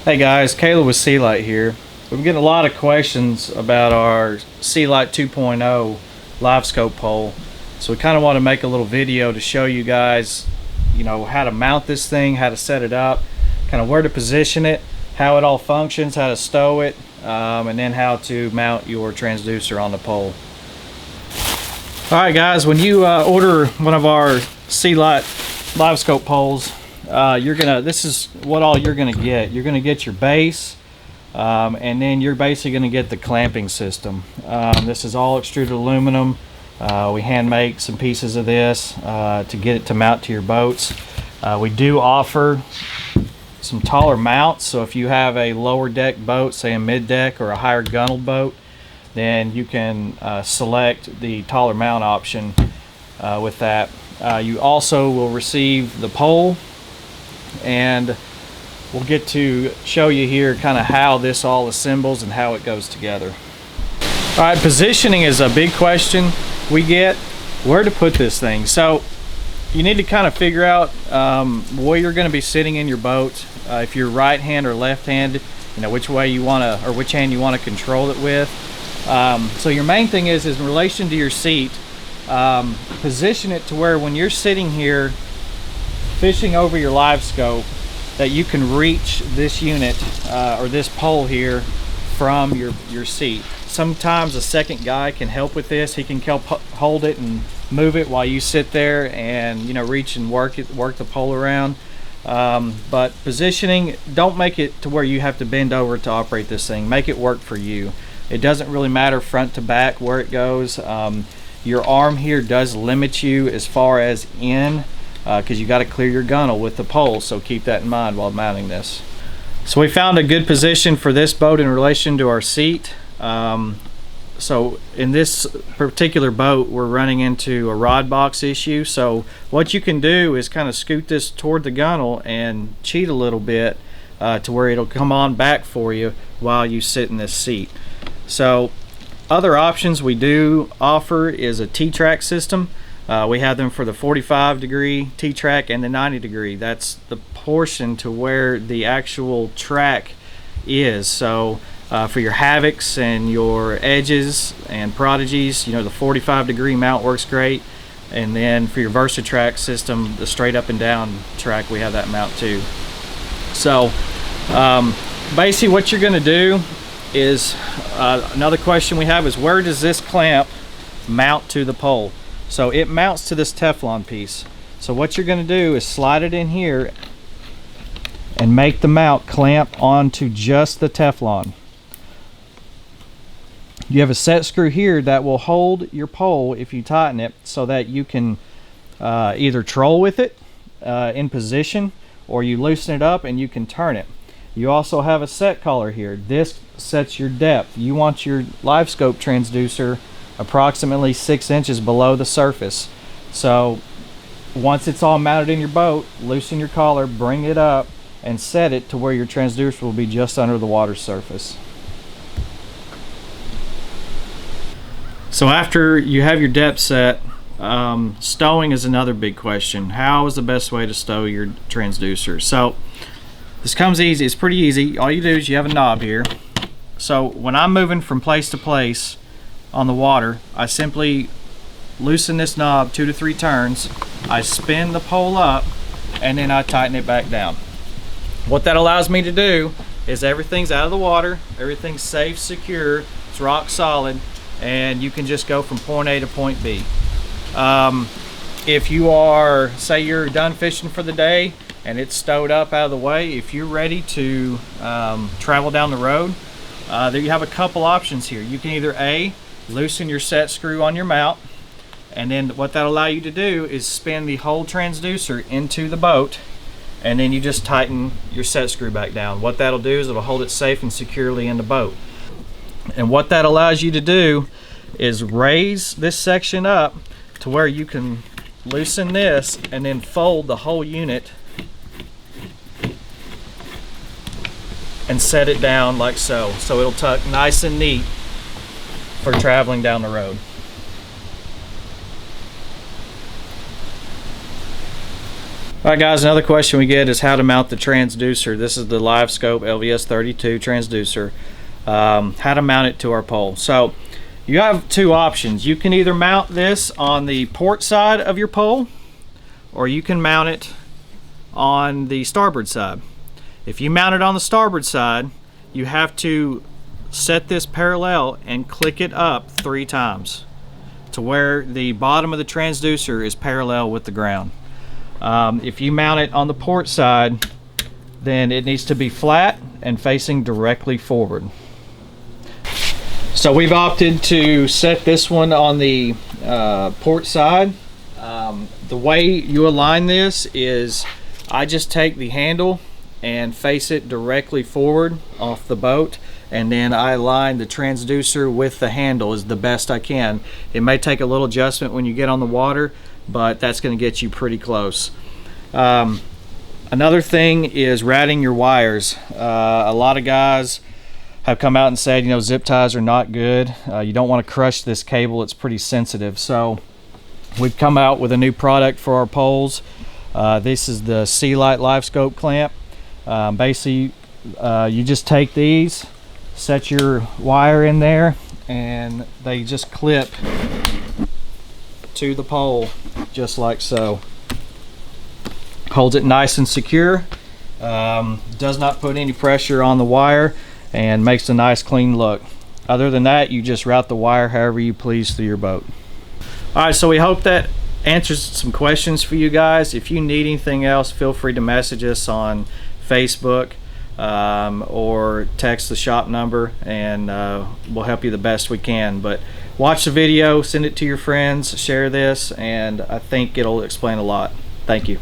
Hey guys, Caleb with SeeLite here. We've been getting a lot of questions about our SeeLite 2.0 live scope pole. So we kind of want to make a little video to show you guys, how to mount this thing, how to set it up, kind of where to position it, how it all functions, how to stow it, and then how to mount your transducer on the pole. Alright guys, when you order one of our SeeLite live scope poles, this is what all you're gonna get. You're gonna get your base, and then you're basically gonna get the clamping system. This is all extruded aluminum. We hand make some pieces of this to get it to mount to your boats. We do offer some taller mounts, so if you have a lower deck boat, say a mid deck or a higher gunnel boat, then you can select the taller mount option with that. You also will receive the pole, and we'll get to show you here kind of how this all assembles and how it goes together. All right, positioning is a big question we get, where to put this thing. So you need to kind of figure out where you're going to be sitting in your boat. If you're right hand or left hand, which way you want to, or which hand you want to control it with. So your main thing is in relation to your seat, position it to where when you're sitting here fishing over your live scope, that you can reach this unit or this pole here from your seat. Sometimes a second guy can help with this. He can help hold it and move it while you sit there and reach and work the pole around. But positioning, don't make it to where you have to bend over to operate this thing. Make it work for you. It doesn't really matter front to back where it goes. Your arm here does limit you as far as in, because you got to clear your gunnel with the pole, so keep that in mind while mounting this. So we found a good position for this boat in relation to our seat. So in this particular boat, we're running into a rod box issue. So what you can do is kind of scoot this toward the gunnel and cheat a little bit to where it'll come on back for you while you sit in this seat. So other options we do offer is a T-track system. We have them for the 45-degree T-track and the 90-degree. That's the portion to where the actual track is. So for your Havocs and your Edges and Prodigies, the 45-degree mount works great. And then for your VersaTrack system, the straight up and down track, we have that mount too. So basically what you're going to do is, another question we have is, where does this clamp mount to the pole? So it mounts to this Teflon piece. So what you're going to do is slide it in here and make the mount clamp onto just the Teflon. You have a set screw here that will hold your pole if you tighten it, so that you can either troll with it in position, or you loosen it up and you can turn it. You also have a set collar here. This sets your depth. You want your live scope transducer approximately 6 inches below the surface. So once it's all mounted in your boat, loosen your collar, bring it up, and set it to where your transducer will be just under the water surface. So after you have your depth set, stowing is another big question. How is the best way to stow your transducer? So this comes easy. It's pretty easy. All you do is you have a knob here. So when I'm moving from place to place on the water, I simply loosen this knob 2 to 3 turns. I spin the pole up, and then I tighten it back down. What that allows me to do is everything's out of the water, everything's safe, secure, it's rock solid, and you can just go from point A to point B. If you are, say you're done fishing for the day and it's stowed up out of the way, if you're ready to travel down the road, there you have a couple options here. You can either A, loosen your set screw on your mount, and then what that'll allow you to do is spin the whole transducer into the boat, and then you just tighten your set screw back down. What that'll do is it'll hold it safe and securely in the boat. And what that allows you to do is raise this section up to where you can loosen this and then fold the whole unit and set it down like so. So it'll tuck nice and neat for traveling down the road. All right, guys, another question we get is how to mount the transducer. This is the LiveScope LVS32 transducer. How to mount it to our pole. So you have two options. You can either mount this on the port side of your pole, or you can mount it on the starboard side. If you mount it on the starboard side, you have to set this parallel and click it up 3 times to where the bottom of the transducer is parallel with the ground. If you mount it on the port side, then it needs to be flat and facing directly forward. So we've opted to set this one on the port side. The way you align this is I just take the handle and face it directly forward off the boat, and then I align the transducer with the handle as the best I can. It may take a little adjustment when you get on the water, but that's going to get you pretty close. Another thing is routing your wires. A lot of guys have come out and said, you know, zip ties are not good. You don't want to crush this cable, it's pretty sensitive. So we've come out with a new product for our poles. This is the SeeLite LiveScope clamp. Basically, you just take these, set your wire in there, and they just clip to the pole just like so. Holds it nice and secure, does not put any pressure on the wire, and makes a nice clean look. Other than that, you just route the wire however you please through your boat. Alright, so we hope that answers some questions for you guys. If you need anything else, feel free to message us on Facebook or text the shop number, and we'll help you the best we can. But watch the video, send it to your friends, share this, and I think it'll explain a lot. Thank you.